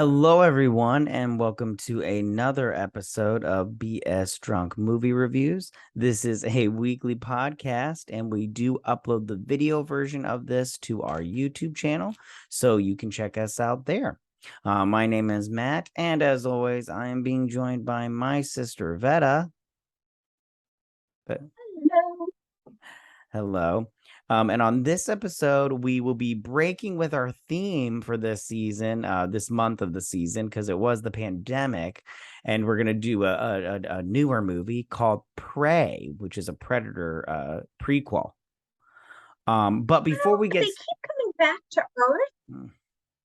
Hello, everyone, and welcome to another episode of BS Drunk Movie Reviews. This is a weekly podcast, and we do upload the video version of this to our YouTube channel, so you can check us out there. My name is Matt, and as always, I am being joined by my sister Vetta. Hello. Hello. And on this episode, we will be breaking with our theme for this season, this month of the season, because it was the pandemic. And we're going to do a newer movie called Prey, which is a Predator prequel. But before we They get, keep coming back to Earth,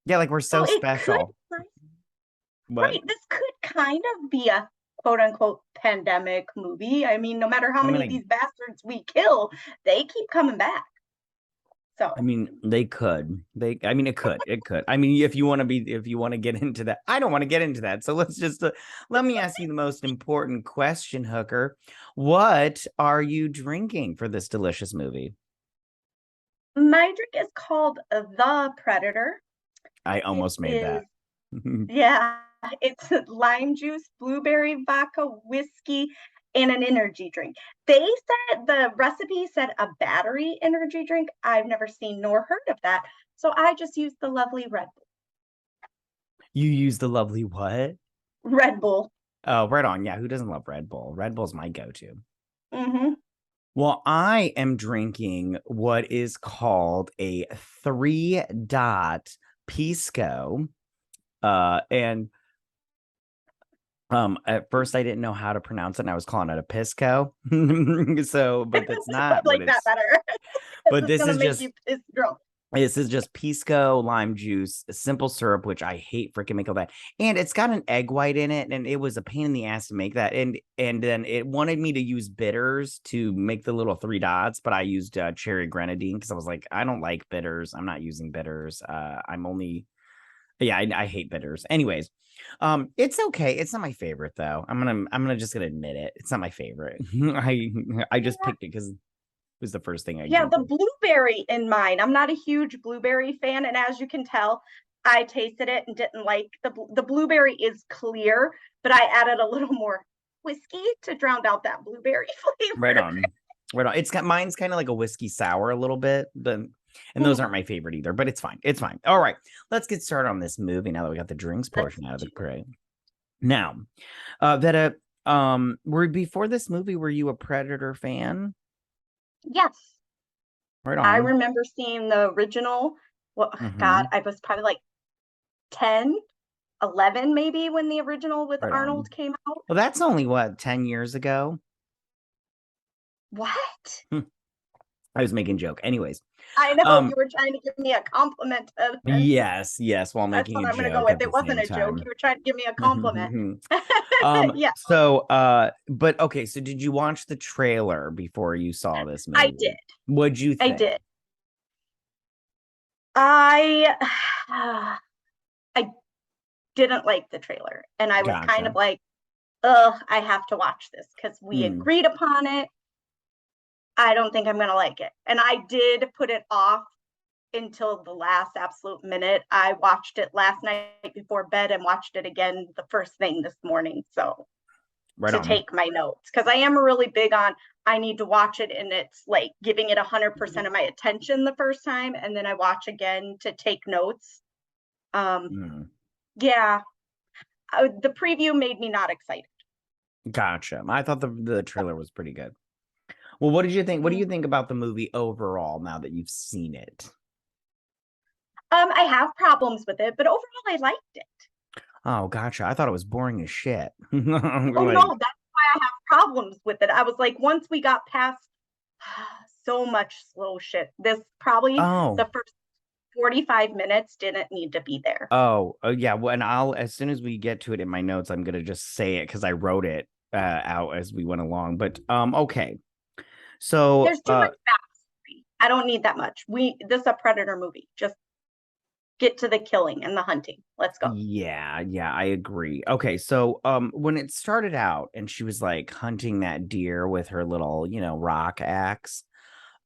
yeah, like we're so so it could, special. What? right, this could kind of be a quote unquote pandemic movie. I mean, no matter how I many mean, of these bastards we kill, they keep coming back. So, they could. I mean, it could. It could. I mean, if you want to get into that, I don't want to get into that. So let's just let me ask you the most important question, Hooker. What are you drinking for this delicious movie? my drink is called The Predator. I It almost made is, that. yeah, it's lime juice, blueberry vodka, whiskey, and an energy drink. They said the recipe said a battery energy drink. I've never seen nor heard of that. So I just used the lovely Red Bull. You use the lovely what? Red Bull. Oh, right on. Yeah, who doesn't love Red Bull? Red Bull's my go-to. Mm-hmm. Well, I am drinking what is called a three dot pisco. And at first I didn't know how to pronounce it, and I was calling it a pisco. So, but that's I not what like that it's. better. But This is gonna make you piss drunk. this is just pisco, lime juice, simple syrup, which I hate freaking make all that. And it's got an egg white in it, and it was a pain in the ass to make that. And then it wanted me to use bitters to make the little three dots, but I used cherry grenadine because I was like, I don't like bitters. I'm not using bitters. I'm only yeah, I hate bitters. Anyways, it's okay. It's not my favorite though. I'm gonna just gonna admit it. It's not my favorite. I just Yeah. picked it because it was the first thing I Yeah, the Googled. blueberry in mine. I'm not a huge blueberry fan, and as you can tell, I tasted it and didn't like the blueberry is clear, but I added a little more whiskey to drown out that blueberry Right flavor. on. Right on. It's got mine's kind of like a whiskey sour a little bit, but and those aren't my favorite either, but it's fine. It's fine. All right. Let's get started on this movie now that we got the drinks Let's portion out of the do it. parade. Now, were before this movie, were you a Predator fan? Yes, Right I on. remember seeing the original. Well, God, Mm-hmm. I was probably like 10, 11 maybe when the original with Right on. Arnold came out. Well, that's only what, 10 years ago? What? I was making a joke. Anyways, I know um, you were trying to give me a compliment. yes, while That's making what a I'm going to go joke with. at It the wasn't same a joke. time. You were trying to give me a compliment. Yeah, But okay, so did you watch the trailer before you saw this I did. movie? What'd you I think? did. I I didn't like the trailer, and I was kind of Gotcha. like, "Ugh, I have to watch this because we Hmm. agreed upon it. I don't think I'm going to like it." And I did put it off until the last absolute minute. I watched it last night before bed and watched it again the first thing this morning. So Right to on. take my notes because I am really big on I need to watch it and it's like giving it 100% of my attention the first time and then I watch again to take notes. Um, Hmm. yeah, the preview made me not excited. Gotcha. I thought the trailer was pretty good. Well, what did you think? What do you think about the movie overall now that you've seen it? I have problems with it, but overall I liked it. Oh, gotcha. I thought it was boring as shit. Oh no, Like, that's why I have problems with it. I was like, once we got past so much slow shit, this probably oh, the first 45 minutes didn't need to be there. oh, yeah. Well, and I'll as soon as we get to it in my notes, I'm gonna just say it because I wrote it out as we went along. But okay. So There's too much backstory. I don't need that much. This is a predator movie. Just get to the killing and the hunting. Let's go. yeah, I agree. Okay, so when it started out and she was like hunting that deer with her little, rock axe,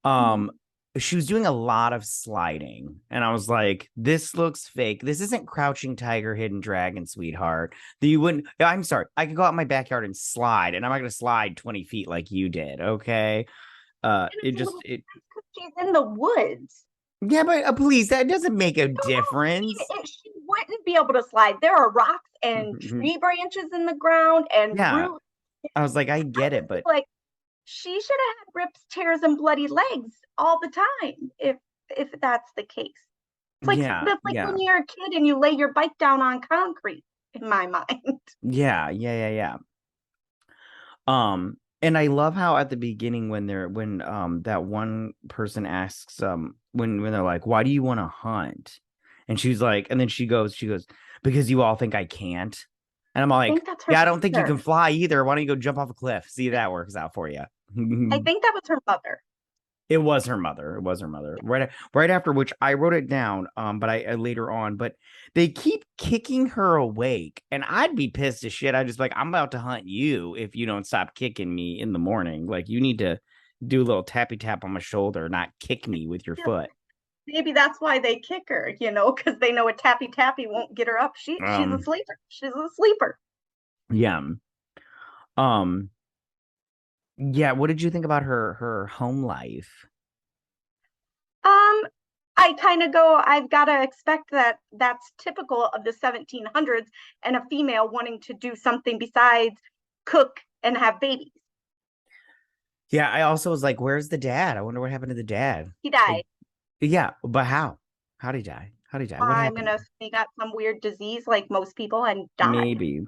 um, Mhm. she was doing a lot of sliding, and I was like, this looks fake. This isn't Crouching Tiger, Hidden Dragon, sweetheart. That you wouldn't. I'm sorry, I could go out in my backyard and slide, and I'm not gonna slide 20 feet like you did. Okay. And It it's a just little it because she's in the woods. Yeah, but please, that doesn't make a No, no, difference. she wouldn't be able to slide. There are rocks and tree branches in the ground and Yeah, roots. I was like, I I get just it, feel but like she should have had rips, tears, and bloody legs all the time if that's the case. yeah, That's like yeah, when you're a kid and you lay your bike down on concrete, in my mind. yeah. And I love how at the beginning when that one person asks when they're like, why do you want to hunt? And she's like, and then she goes, because you all think I can't. And I'm I like, think that's her yeah, I don't think you can mother. fly either. Why don't you go jump off a cliff? See if that works out for you. I think that was her mother. It was her mother. It was her mother. Right after which I wrote it down. But I later on, but they keep kicking her awake, and I'd be pissed as shit. I just like, I'm about to hunt you if you don't stop kicking me in the morning. Like you need to do a little tappy tap on my shoulder, not kick me with your Yeah, foot. maybe that's why they kick her, because they know a tappy tappy won't get her up. She's a Um, sleeper. She's a sleeper. yeah. Um, yeah. What did you think about her home life? Um, I kind of go, I've got to expect that that's typical of the 1700s and a female wanting to do something besides cook and have babies. Yeah, I also was like, where's the dad? I wonder what happened to the dad. He Like, died. yeah, but how? How did he die? How did he die? What I'm happened? gonna say he got some weird disease like most people and died. Maybe.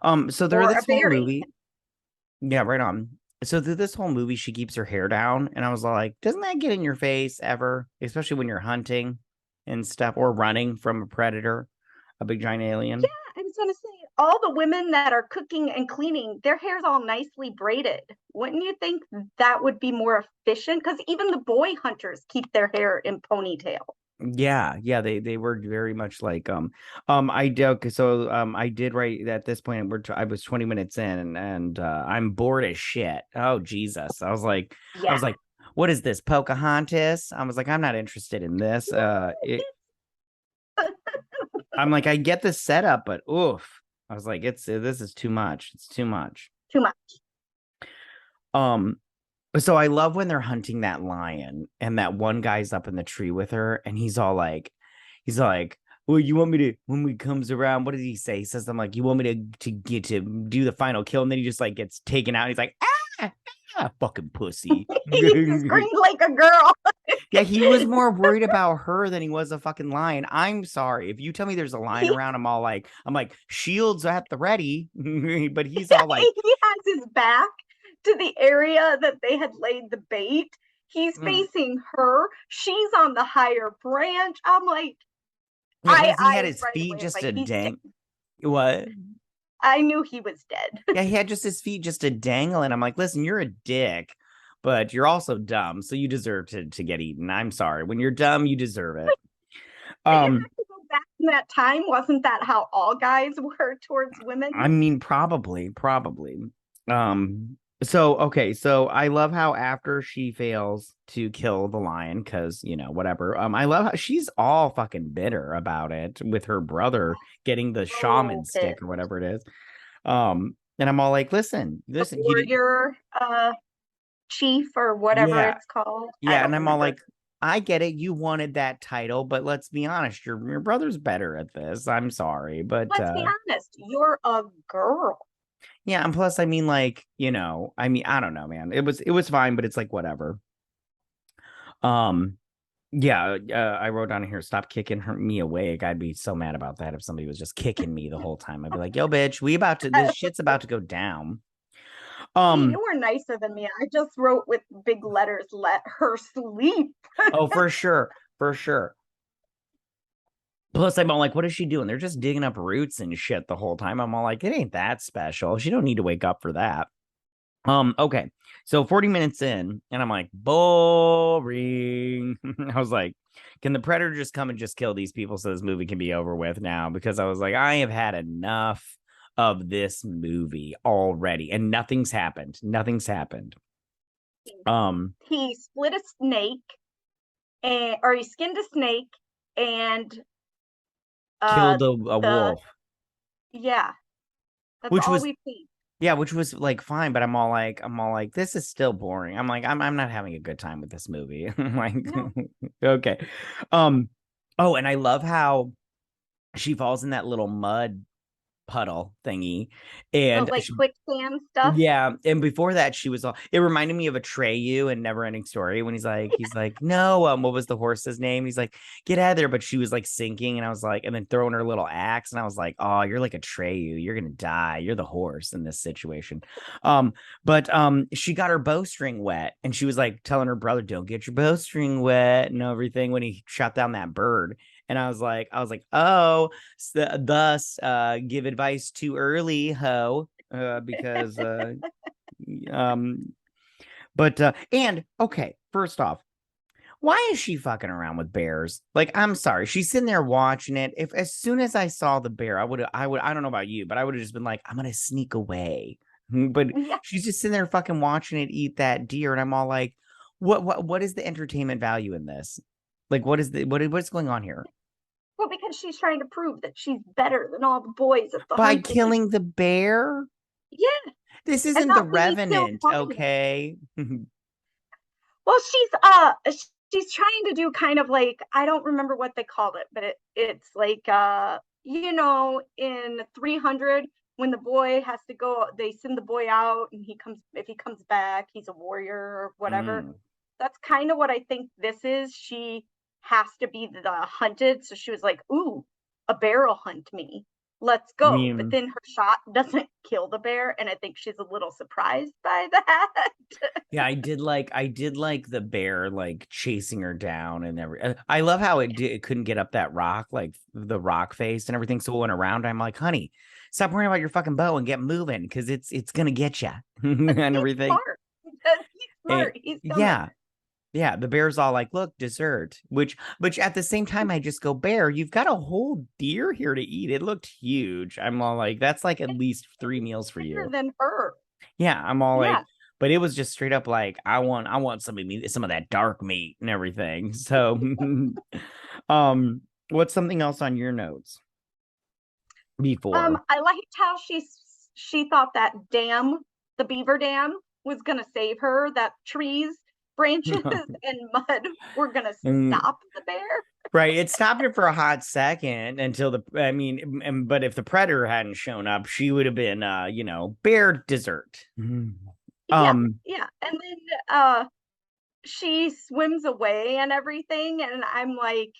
So there Or a this whole berry. movie. Yeah, right on. So through this whole movie, she keeps her hair down, and I was like, doesn't that get in your face ever? Especially when you're hunting and stuff or running from a predator, a big giant Yeah, alien. I was gonna say all the women that are cooking and cleaning, their hair's all nicely braided. Wouldn't you think that would be more efficient? Because even the boy hunters keep their hair in ponytail. Yeah, they were very much like I did okay, so I did write at this point I was 20 minutes in and I'm bored as shit. Oh Jesus. I Yeah. was like, what is this? Pocahontas? I was like, I'm not interested in this. I'm like, I get the setup, but oof. I was like, this is too much. It's too much. Too much. Um, so I love when they're hunting that lion and that one guy's up in the tree with her, and he's like, well, you want me to when we comes around, what did he say? He says, I'm like, you want me to get to do the final kill, and then he just like gets taken out. And he's like, fucking pussy. He screamed like a girl. Yeah, he was more worried about her than he was a fucking lion. I'm sorry. If you tell me there's a lion He, around, I'm like, shields at the ready. But he's all like, he has his back to the area that they had laid the bait. He's mm. facing her. She's on the higher branch. I'm like, Yeah, plus he I had was his right feet away. I'm just like, a he's dead. dang. What? I knew he was dead. Yeah, he had just his feet just a dangling. I'm like, listen, you're a dick, but you're also dumb, so you deserve to get eaten. I'm sorry. When you're dumb, you deserve it. But you Um, have to go back in that time. Wasn't that how all guys were towards women? I mean, probably. So okay, so I love how after she fails to kill the lion, because whatever. I love how she's all fucking bitter about it with her brother getting the shaman So stick or pissed. whatever it is. And I'm all like, The listen, you did, warrior chief or whatever yeah, it's called. I yeah, don't and I'm all remember. like, I get it, you wanted that title, but let's be honest, your brother's better at this. I'm sorry, but Let's be honest. You're a girl. yeah, and plus, I mean, like, I mean, I don't know, man. It was fine, but it's like whatever. Um, yeah, I wrote down here, stop kicking me awake. I'd be so mad about that if somebody was just kicking me the whole time. I'd be like, yo, bitch, this shit's about to go down. Hey, Um, you were nicer than me. I just wrote with big letters, let her sleep. oh, for sure, for sure. Plus, I'm all like, what is she doing? They're just digging up roots and shit the whole time. I'm all like, it ain't that special. She don't need to wake up for that. Okay. So 40 minutes in, and I'm like, boring. I was like, can the predator just come and just kill these people so this movie can be over with now? Because I was like, I have had enough of this movie already, and nothing's happened. Nothing's happened. Um, He split a snake. and or he skinned a snake and uh Killed a the wolf, yeah, that's which all was we've seen. yeah, which was like fine, but I'm all like, this is still boring. I'm like, I'm not having a good time with this movie. I'm like, No. okay. Um, oh, and I love how she falls in that little mud puddle thingy, The and like quicksand stuff. yeah, and before that, she was all. It reminded me of Atreyu and Never Ending Story when he's like, no, what was the horse's name? He's like, get out of there, but she was like sinking, and I was like, and then throwing her little axe, and I was like, oh, you're like Atreyu, you're gonna die, you're the horse in this situation. Um, but she got her bowstring wet, and she was like telling her brother, don't get your bowstring wet and everything when he shot down that bird. And I was like, oh, thus give advice too early, ho, because um but and okay, first off, why is she fucking around with bears? Like, I'm sorry, she's sitting there watching it. If as soon as I saw the bear, I don't know about you, but I would have just been like, I'm gonna sneak away. But Yeah. she's just sitting there fucking watching it eat that deer, and I'm all like, what is the entertainment value in this? Like, what's going on here? Well, because she's trying to prove that she's better than all the boys at the By hunting. killing the bear? Yeah, This and isn't the not when he killed Revenant, one. okay? Well, she's trying to do kind of like, I don't remember what they called it, but it's like in 300 when the boy has to go, they send the boy out and he comes, if he comes back, he's a warrior or whatever. Mm. That's kind of what I think this is. She has to be the hunted, so she was like, "Ooh, a bear will hunt me. Let's I go." But mean, then her shot doesn't kill the bear, and I think she's a little surprised by that. yeah, I did like the bear like chasing her down and every. I love how it couldn't get up that rock, like the rock face and everything. So it went around. I'm like, honey, stop worrying about your fucking bow and get moving because it's gonna get you and He's everything. smart. He's And smart. He's coming. yeah, yeah, the bear's all like, look, dessert. Which at the same time, I just go, bear, you've got a whole deer here to eat. It looked huge. I'm all like, that's like at It's least 3 meals for bigger you. than her. Yeah, I'm all like, Yeah. but it was just straight up like, I want some of that dark meat and everything. So um what's something else on your notes before? I liked how she thought that dam, the beaver dam, was gonna save her. That trees, branches, and mud were gonna Mm, stop the bear. right, it stopped her for a hot second until I mean, but if the predator hadn't shown up, she would have been bear dessert. Yeah, Um yeah. And then she swims away and everything, and I'm like,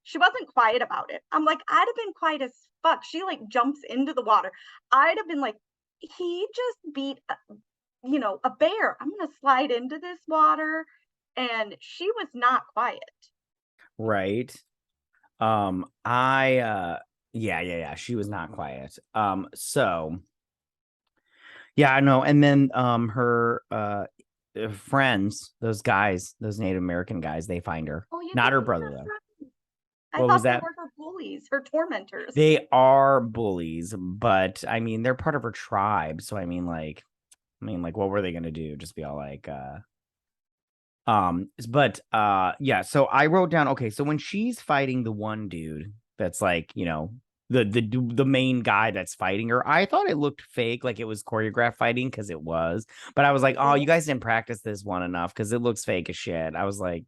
she wasn't quiet about it. I'm like, I'd have been quiet as fuck. She like jumps into the water. I'd have been like, he just beat a bear. I'm gonna slide into this water. And she was not quiet. right. I yeah, she was not quiet. So yeah, I know. And then her friends, those guys, those Native American guys, they find her. Oh yeah, Not her they brother were though. friends. I What was thought they that? were her bullies, her tormentors. They are bullies, but I mean they're part of her tribe. So I mean like what were they gonna do? Just be all like but yeah, so I wrote down, okay, so when she's fighting the one dude that's like, the main guy that's fighting her, I thought it looked fake, like it was choreographed fighting because it was. But I was like, oh, you guys didn't practice this one enough because it looks fake as shit. I was like,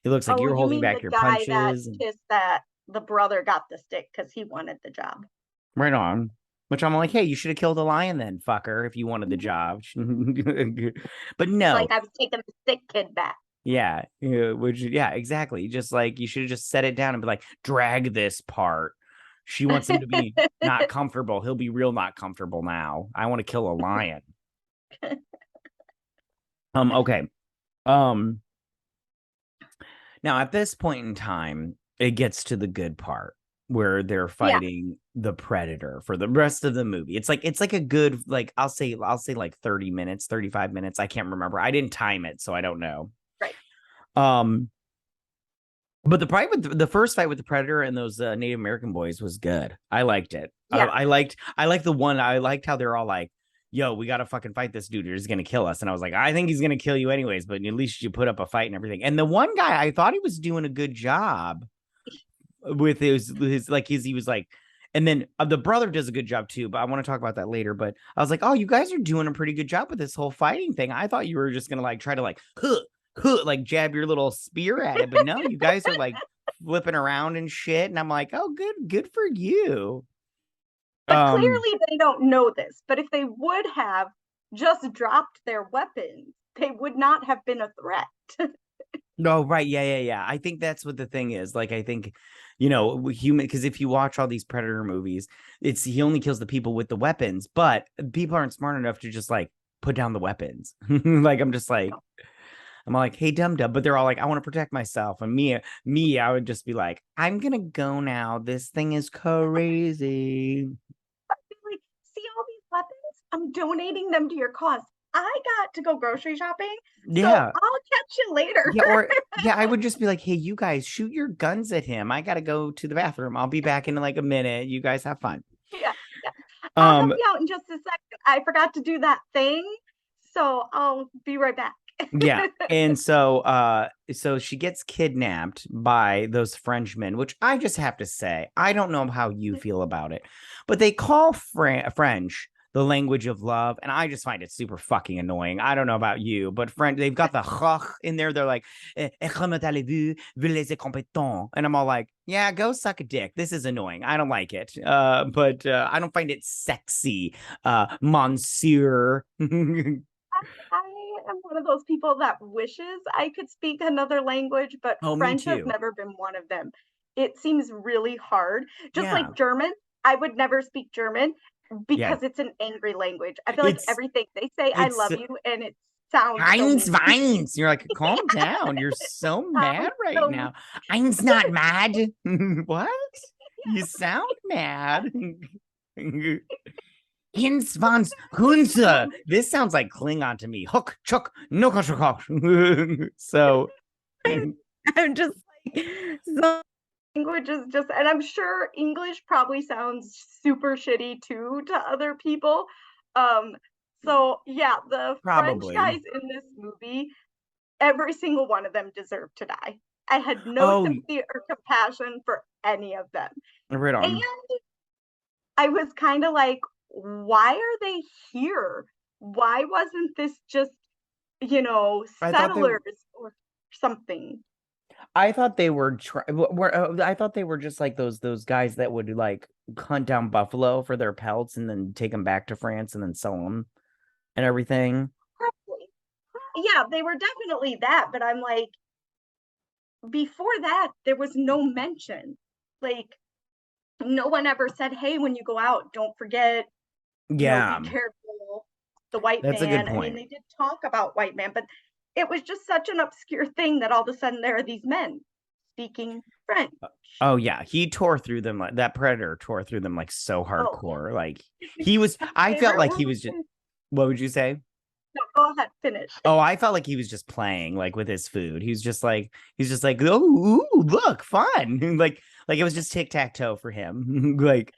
it looks like Oh, you're you holding mean back the your guy that punches. kissed that the brother got the stick because he wanted the job. Right on. Which I'm like, hey, you should have killed a lion then, fucker, if you wanted the job. But He's no, like, I was taking the stick kid back. yeah, yeah, exactly. Just like you should have just set it down and be like, drag this part. She wants him to be not comfortable. He'll be real not comfortable now. I want to kill a lion. Okay. Um, Now at this point in time, it gets to the good part where they're Yeah, fighting the predator for the rest of the movie. It's like a good, like I'll say like 30 minutes, 35 minutes. I can't remember. I didn't time it, so I don't know. right. Um But the fight with the first fight with the Predator and those Native American boys was good. I liked it. Yeah. I liked the one. I liked how they're all like, yo, we got to fucking fight this dude. He's going to kill us. And I was like, I think he's going to kill you anyways, but at least you put up a fight and everything. And the one guy, I thought he was doing a good job with his like he was like, and then the brother does a good job too, but I want to talk about that later. But I was like, oh, you guys are doing a pretty good job with this whole fighting thing. I thought you were just gonna like try to like like jab your little spear at it, but no, you guys are like flipping around and shit. And I'm like, oh, good for you. But Um, clearly they don't know this. But if they would have just dropped their weapons, they would not have been a threat. no, right, yeah. I think that's what the thing is. Like, I think, human, because if you watch all these Predator movies, it's he only kills the people with the weapons, but people aren't smart enough to just like put down the weapons. Like, I'm like, hey, dum dum, but they're all like, I want to protect myself. And me, I would just be like, I'm gonna go now. This thing is crazy. Like, see all these weapons? I'm donating them to your cause. I got to go grocery shopping, so I'll Yeah. catch you later. Yeah, I would just be like, hey, you guys shoot your guns at him. I gotta go to the bathroom. I'll be back in like a minute. You guys have fun. Yeah, yeah. I'll help Um, you out in just a second. I forgot to do that thing, so I'll be right back. yeah. And so she gets kidnapped by those Frenchmen, which I just have to say, I don't know how you feel about it, but they call French the language of love, and I just find it super fucking annoying. I don't know about you, but French, they've got the in there. They're like, comment allez-vous, vous les compétents, and I'm all like, yeah, go suck a dick. This is annoying. I don't like it. But I don't find it sexy, monsieur. I am one of those people that wishes I could speak another language, but Oh, me French has too. never been one of them. It seems really hard. Just Yeah. like German, I would never speak German Yeah. because it's an angry language. I feel like It's everything they say, I it's love you, and it sounds so Heinz mean. Vines. You're like, calm down. You're so mad right So mean. now. Heinz not mad. What? You sound mad. Heinz Vans Hunze. This sounds like Klingon to me. Hook, chuck, no So I'm just like, so language is just, and I'm sure English probably sounds super shitty too to other people. Um, so yeah, the French probably. guys in this movie, every single one of them deserved to die. I had no Oh, sympathy or compassion for any of them. right And on. I was kind of like, why are they here? Why wasn't this just, I thought they settlers or something? I thought they were I thought they were just like those guys that would like hunt down buffalo for their pelts and then take them back to France and then sell them and everything. Probably. Yeah, they were definitely that, but I'm like, before that, there was no mention. Like, no one ever said, hey, when you go out, don't forget, be Yeah, careful, the white that's a good man. I mean, point. they did talk about white man, but it was just such an obscure thing that all of a sudden there are these men speaking French. Oh yeah, he tore through them like that predator tore through them like so Oh, hardcore. Like he was my I felt favorite like he one. was just what would you say? No, go ahead, finish. Oh, I felt like he was just playing like with his food. He's just like, oh, ooh, look, fun. Like it was just tic-tac-toe for him. Like,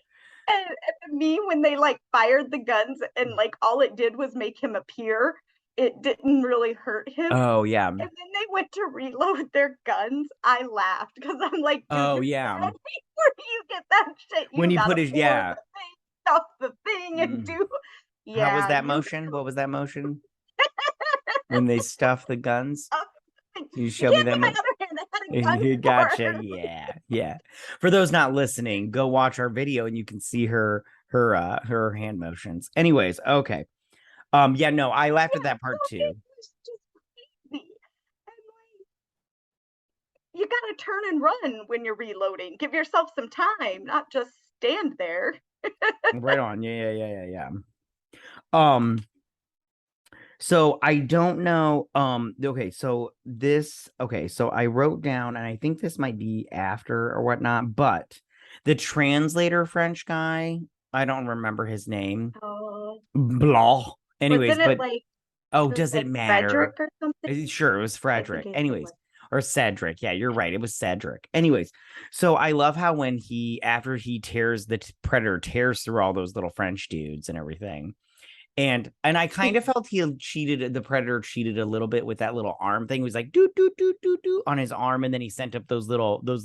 And me, when they like fired the guns and like all it did was make him appear, it didn't really hurt him. oh yeah. And then they went to reload their guns. I laughed because I'm like, dude, Oh you're yeah. ready where you get that shit. When You he put gotta his pour yeah. the thing, stuff the thing, and Mm. do. How was Yeah, that you motion? What was that motion? When they stuff the guns? Can you you show me can't that see my motion? other hand. I had a gun Gotcha. for. Yeah. For those not listening, go watch our video and you can see her hand motions. Anyways, okay. Yeah, no, I laughed at Yeah, that so part it too. was just crazy. And like, you gotta turn and run when you're reloading. Give yourself some time, not just stand there. Right on. Yeah. Um, so I don't know. So I wrote down, and I think this might be after or whatnot, but the translator French guy, I don't remember his name. Oh, Blah. Anyways, wasn't it but like oh, does it Frederick matter? or something? Sure, it was I think Frederick. it Anyways, was. or Cedric. Yeah, you're right. It was Cedric. Anyways, so I love how when after he tears the predator tears through all those little French dudes and everything, And I kind of felt he cheated, the predator cheated a little bit with that little arm thing. He was like do do do do do on his arm, and then he sent up those little knife The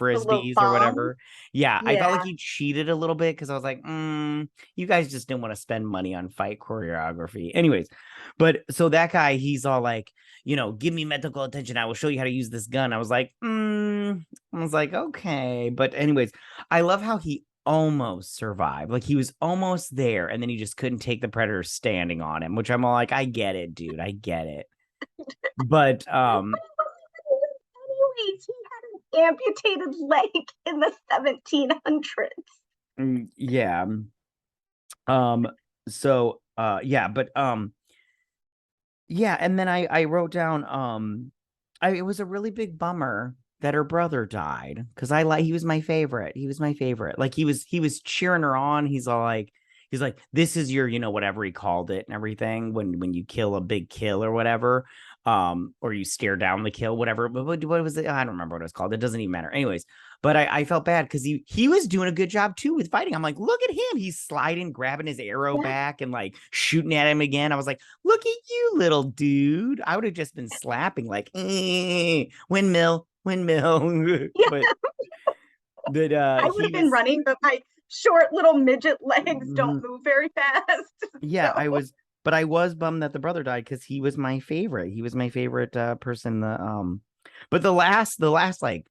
little frisbees or bomb. whatever. Yeah, I felt like Yeah. he cheated a little bit because I was like, you guys just didn't want to spend money on fight choreography. Anyways, but so that guy, he's all like, give me medical attention. I will show you how to use this gun. I was like, okay. But anyways, I love how he almost survived. Like he was almost there, and then he just couldn't take the predator standing on him, which I'm all like, I get it, dude. I get it. But Anyways, he had an amputated leg in the 1700s. yeah. Um, so yeah, but yeah, and then I wrote down it was a really big bummer that her brother died because he was my favorite. He was my favorite. Like he was cheering her on. He's like, this is your, whatever he called it and everything when you kill a big kill or whatever. Or you stare down the kill, whatever. But what was it? I don't remember what it was called. It doesn't even matter. Anyways, but I felt bad because he was doing a good job too with fighting. I'm like, look at him. He's sliding, grabbing his arrow Yeah. back and like shooting at him again. I was like, look at you, little dude. I would have just been slapping like windmill, windmill. Yeah. but I would he have been was running, but my short little midget legs don't mhm. move very fast. Yeah, So but I was bummed that the brother died because he was my favorite. He was my favorite person. But the last like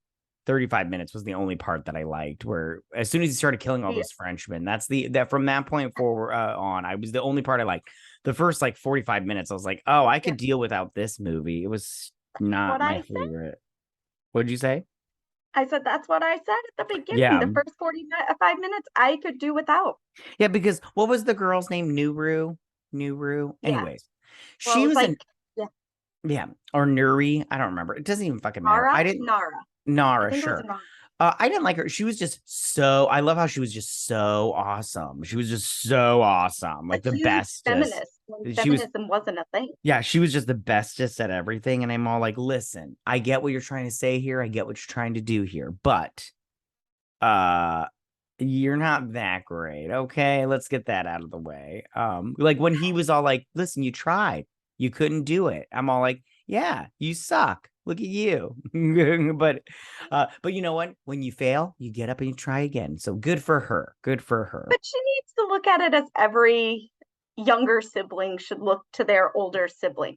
35 minutes was the only part that I liked. Where as soon as he started killing all yeah. those Frenchmen, that from that point forward on, I was the only part I liked. The first like 45 minutes, I was like, oh, I Yeah. could deal without this movie. It was What not my I said. favorite. What'd you say? I said that's what I said at the beginning. Yeah, The first 45 minutes I could do without. yeah. Because what was the girl's name? Nuru. Nuru. Yeah. Anyways, Well, she it was was like, an yeah, yeah, or Nuri. I don't remember. It doesn't even fucking matter. Nara, I didn't Nara. I Nara, think it was sure. Nara. I didn't like her. She was just so I love how she was just so awesome. She was just so awesome. A Like the huge bestest. feminist when She was feminism wasn't a thing. yeah, she was just the bestest at everything. And I'm all like, listen, I get what you're trying to say here. I get what you're trying to do here, but uh you're not that great. Okay, let's get that out of the way. Like when he was all like, listen, you tried, you couldn't do it. I'm all like, yeah, you suck. Look at you. But you know what? When you fail, you get up and you try again. So good for her. Good for her. But she needs to look at it as every younger sibling should look to their older sibling.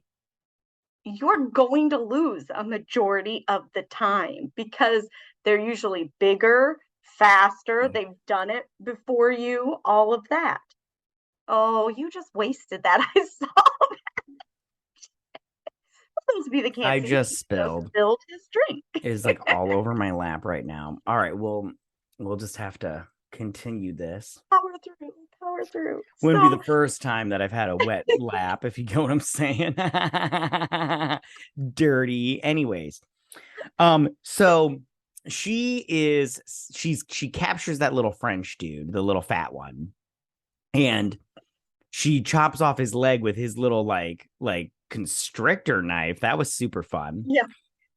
You're going to lose a majority of the time because they're usually bigger, faster, they've done it before you, all of that. Oh, you just wasted that. I saw those be the can't I see. just He just spilled. spilled his drink. It is like all over my lap right now. All right, well, we'll just have to continue this. Power through, power through. Wouldn't be So the first time that I've had a wet lap, if you get what I'm saying. Dirty. Anyways, so she captures that little French dude, the little fat one, and she chops off his leg with his little like constrictor knife. That was super fun. yeah,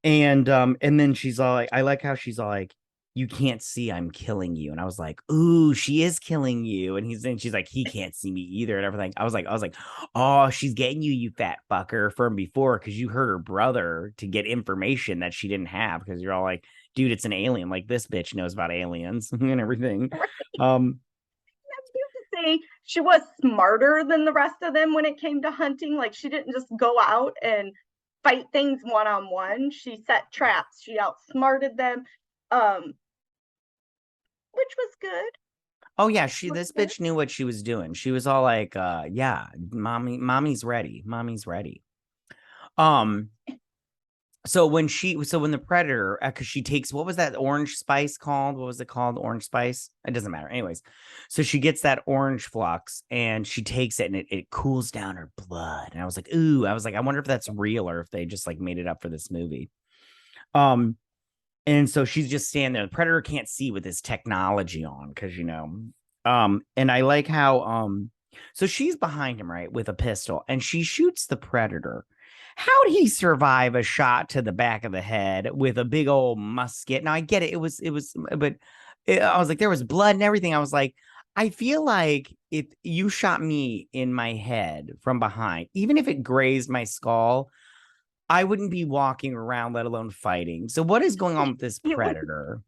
And then she's all like, I like how she's all like, you can't see I'm killing you. And I was like, ooh, she is killing you. And she's like, he can't see me either. And everything. I was like, oh, she's getting you, you fat fucker, from before, because you hurt her brother to get information that she didn't have. Because you're all like, dude, it's an alien. Like this bitch knows about aliens and everything. right. Um, Say she was smarter than the rest of them when it came to hunting. Like she didn't just go out and fight things one on one. She set traps. She outsmarted them, um, which was good. oh yeah, Was this good. bitch knew what she was doing. She was all like, yeah, mommy's ready. Mommy's ready. Um, so when the predator, because she takes, what was that orange spice called? What was it called? Orange spice? It doesn't matter. Anyways, so she gets that orange flux and she takes it, and it cools down her blood. And I was like, ooh, I wonder if that's real or if they just like made it up for this movie. Um, and so she's just standing there. The predator can't see with his technology on, because and I like how so she's behind him, right, with a pistol, and she shoots the predator. How'd he survive a shot to the back of the head with a big old musket? Now I get it. It was, but I was like, there was blood and everything. I was like, I feel like if you shot me in my head from behind, even if it grazed my skull, I wouldn't be walking around, let alone fighting. So what is going on with this You would, predator?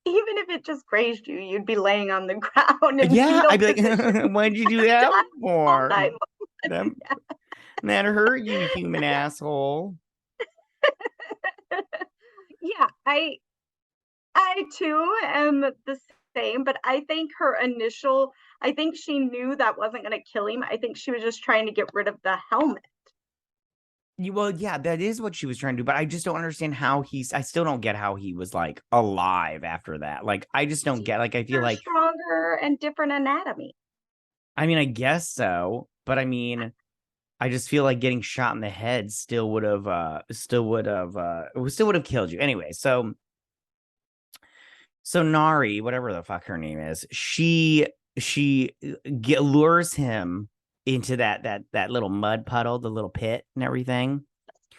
even if it just grazed you, you'd be laying on the ground in Yeah, fetal I'd be position, like, why'd you do that dying all for? night. That that hurt you, human asshole. Yeah, I too am the same, but I think her initial, I think she knew that wasn't going to kill him. I think she was just trying to get rid of the helmet. Well, yeah, that is what she was trying to do, but I just don't understand how I still don't get how he was like alive after that. Like, I just don't She's get, like, I feel bigger, like, stronger, and different anatomy. I mean, I guess so, but I mean, I just feel like getting shot in the head still would have killed you. Anyway, so Nari, whatever the fuck her name is, she lures him into that little mud puddle, the little pit and everything.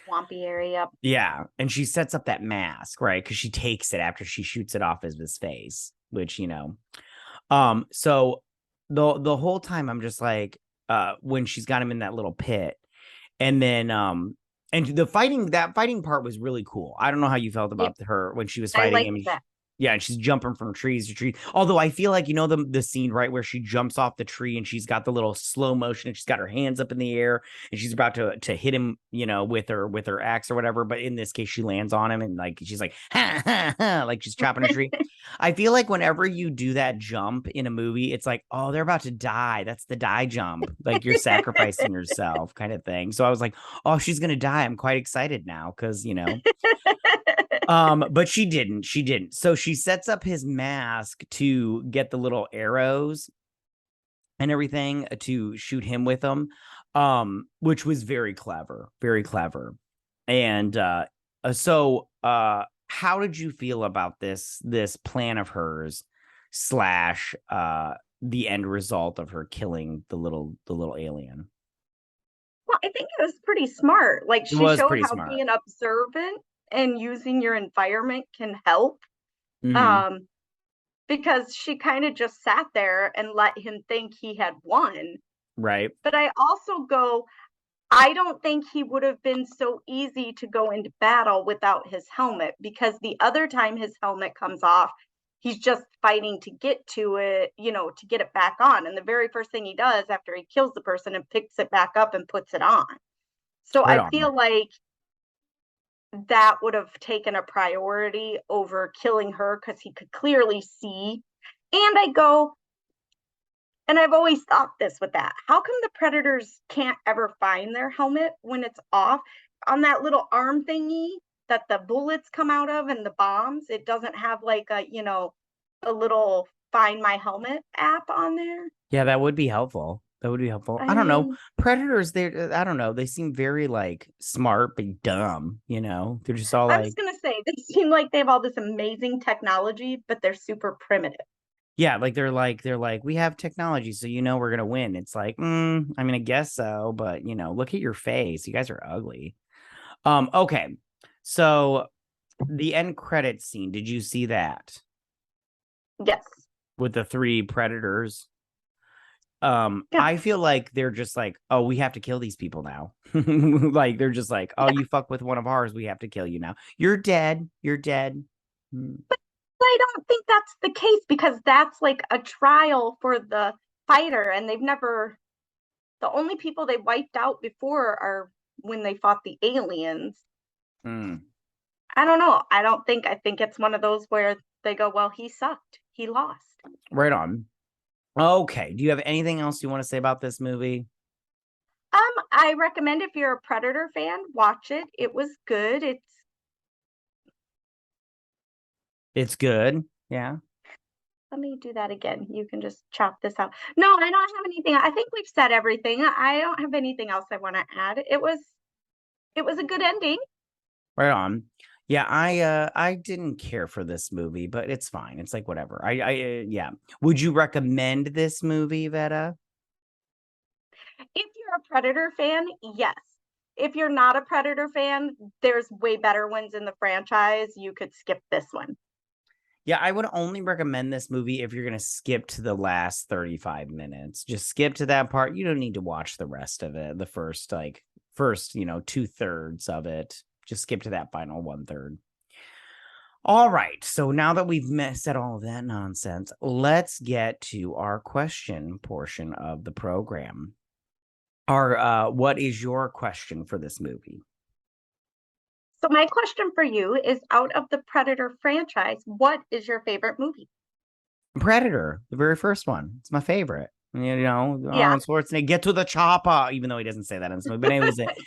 Swampy area. Yeah, and she sets up that mask, right? Because she takes it after she shoots it off of his face, which so the whole time I'm just like, when she's got him in that little pit, and then and that fighting part was really cool. I don't know how you felt Yep, about her when she was I fighting like him. that. Yeah, and she's jumping from trees to trees. Although I feel like the scene right where she jumps off the tree and she's got the little slow motion and she's got her hands up in the air and she's about to hit him, with her axe or whatever. But in this case, she lands on him and like she's like ha ha ha, like she's chopping a tree. I feel like whenever you do that jump in a movie, it's like, oh, they're about to die. That's the die jump. Like you're sacrificing yourself, kind of thing. So I was like, oh, she's gonna die. I'm quite excited now because but she didn't. So she sets up his mask to get the little arrows and everything to shoot him with them, which was very clever, very clever. And how did you feel about this plan of hers slash the end result of her killing the little alien? Well, I think it was pretty smart. Like It she was showed pretty how smart. being observant and using your environment can help. Mm-hmm. Um, because she kind of just sat there and let him think he had won. Right. But I also go, I don't think he would have been so easy to go into battle without his helmet, because the other time his helmet comes off, he's just fighting to get to it, to get it back on. And the very first thing he does after he kills the person and picks it back up and puts it on. So Right I on. feel like that would have taken a priority over killing her because he could clearly see. And I go, and I've always thought this with that. How come the predators can't ever find their helmet when it's off? On that little arm thingy that the bullets come out of and the bombs, it doesn't have like a little find my helmet app on there. Yeah, that would be helpful. That would be helpful. I I don't know. mean, Predators, I don't know. They seem very like smart but dumb. They're just all I was like, going to say, they seem like they have all this amazing technology, but they're super primitive. yeah, like they're like, we have technology, so we're gonna win. It's like, I mean, I guess so, but look at your face. You guys are ugly. Okay. So the end credit scene, did you see that Yes. with the three predators? Yeah. I feel like they're just like, oh, we have to kill these people now. Like they're just like, oh, Yeah. you fuck with one of ours, we have to kill you now. You're dead. You're dead. Hmm. I don't think that's the case because that's like a trial for the fighter, and the only people they wiped out before are when they fought the aliens. Hmm. I don't know. I think it's one of those where they go, well, he sucked. He lost. Right on. Okay. Do you have anything else you want to say about this movie? I recommend if you're a Predator fan, watch it. It was good. It's good. Yeah. Let me do that again. You can just chop this out. No, I don't have anything. I think we've said everything. I don't have anything else I want to add. It was a good ending. Right on. Yeah, I didn't care for this movie, but it's fine. It's like whatever. Yeah. Would you recommend this movie, Vetta? If you're a Predator fan, yes. If you're not a Predator fan, there's way better ones in the franchise. You could skip this one. Yeah, I would only recommend this movie if you're going to skip to the last 35 minutes. Just skip to that part. You don't need to watch the rest of it. The first, 2/3 of it. Just skip to that final 1/3. All right. So now that we've said all of that nonsense, let's get to our question portion of the program. What is your question for this movie? So my question for you is, out of the Predator franchise, what is your favorite movie? Predator, the very first one. It's my favorite. Yeah. Arnold Schwarzenegger, get to the chopper, even though he doesn't say that in this movie. But anyways, He doesn't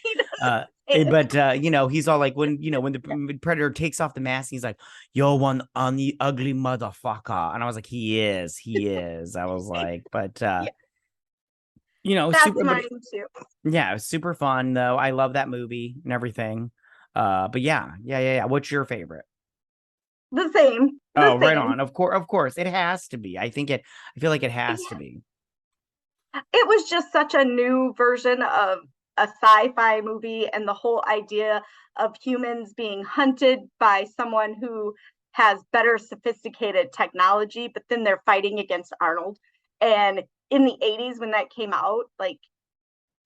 uh, say it. he's all like when the Predator takes off the mask, he's like, "You're one ugly motherfucker," and I was like, he is. I was like, but Yeah, that's super, but mine too. yeah, it was super fun though. I love that movie and everything. But yeah. What's your favorite? The same. Oh, The right same. on. Of course, it has to be. I feel like it has to be. It was just such a new version of a sci-fi movie, and the whole idea of humans being hunted by someone who has better sophisticated technology, but then they're fighting against Arnold. And in the 80s when that came out, like,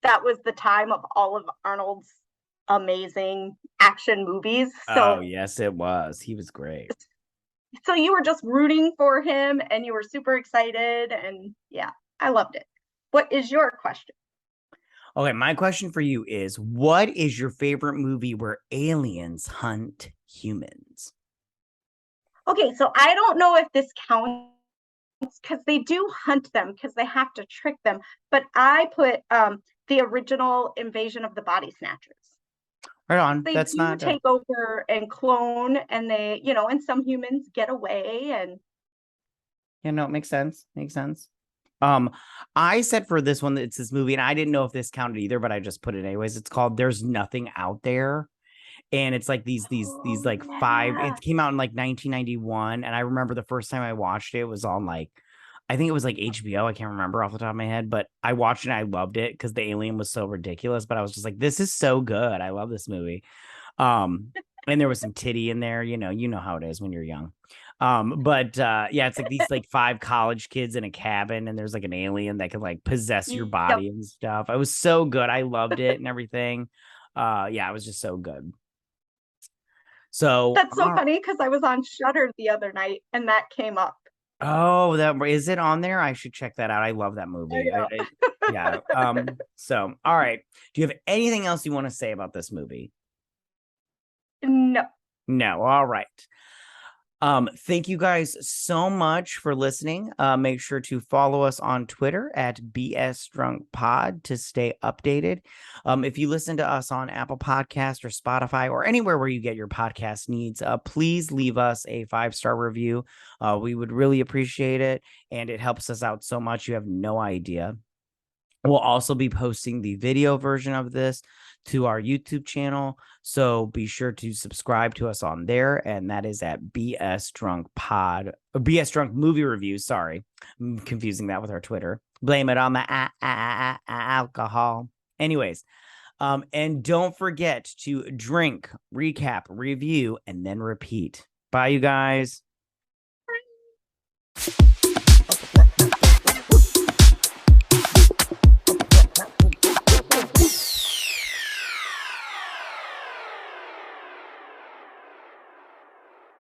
that was the time of all of Arnold's amazing action movies. Oh, yes, it was. He was great. So you were just rooting for him and you were super excited, and yeah, I loved it. What is your question? Okay, my question for you is what is your favorite movie where aliens hunt humans? Okay, so I don't know if this counts because they do hunt them because they have to trick them, but I put the original Invasion of the Body Snatchers. Right on. They That's do not take over and clone, and and some humans get away. And yeah, no, it makes sense. Makes sense. Um, I said for this one that it's this movie, and I didn't know if this counted either, but I just put it anyways. It's called There's Nothing Out There. And it's like these oh like five, yeah, it came out in like 1991. And I remember the first time I watched it was on like, I think it was like HBO. I can't remember off the top of my head, but I watched it and I loved it because the alien was so ridiculous. But I was just like, this is so good. I love this movie. And there was some titty in there, you know how it is when you're young. But yeah, it's like these like five college kids in a cabin, and there's like an alien that can like possess your yep. body and stuff. It was so good. I loved it and everything. Yeah, it was just so good. So, That's so funny because I was on Shutter the other night and that came up. oh, that is it on there? I should check that out. I love that I movie. know. Yeah. So, all right. Do you have anything else you want to say about this movie? No. No. All right. Thank you guys so much for listening. Make sure to follow us on Twitter at BS Drunk Pod to stay updated. If you listen to us on Apple Podcast or Spotify or anywhere where you get your podcast needs, please leave us a 5-star review. We would really appreciate it, and it helps us out so much. You have no idea. We'll also be posting the video version of this to our YouTube channel. So be sure to subscribe to us on there. And that is at BS Drunk Pod, or BS Drunk Movie Reviews. Sorry, I'm confusing that with our Twitter. Blame it on the alcohol. Anyways, and don't forget to drink, recap, review, and then repeat. Bye, you guys.